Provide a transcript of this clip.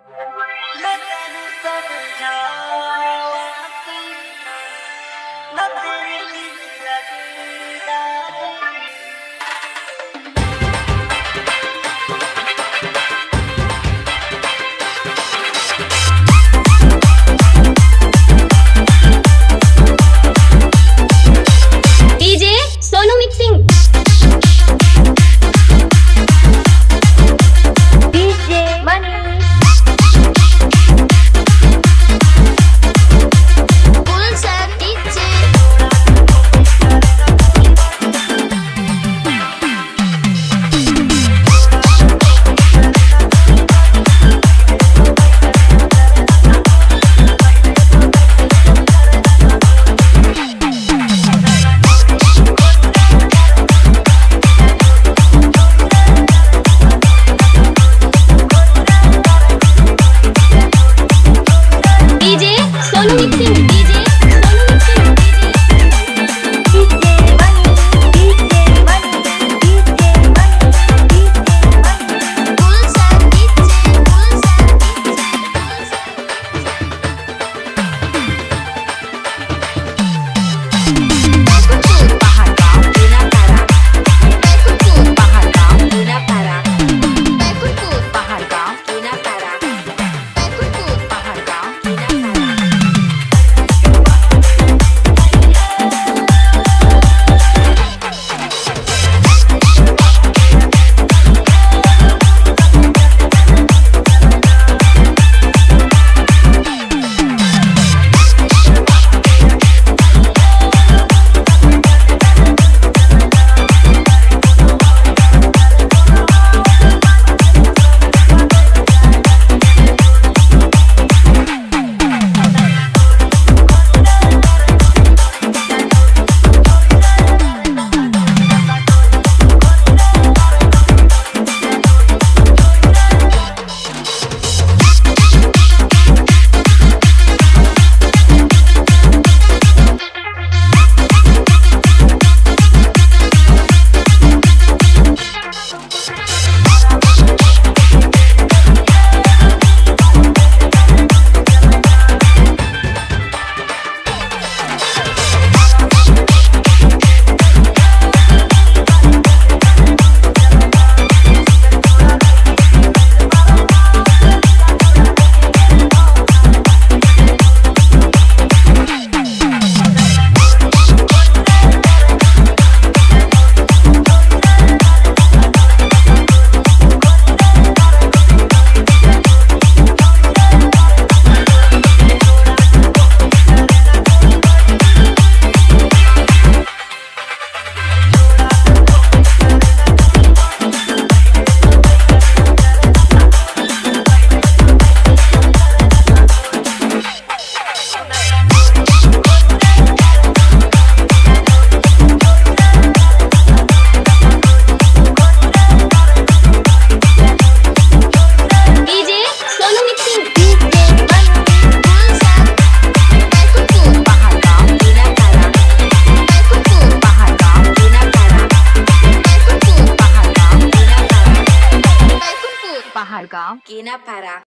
मैं तेनू समझावा ना तेरे दिल लगदा DJ Sonu mixing DJ Manish full set DJ DJ Sonu mixing DJ Sonu mixing DJ Manish DJ Manish DJ Manish DJ Manish full set DJ full set Pahdgaon Guna Para Pahdgaon Guna Para Pahdgaon Guna Para Pahdgaon Guna Para DJ Sonu mixing DJ Manish full set Pahdgaon Guna Para Pahdgaon Guna Para Pahdgaon Guna Para Pahdgaon Guna Para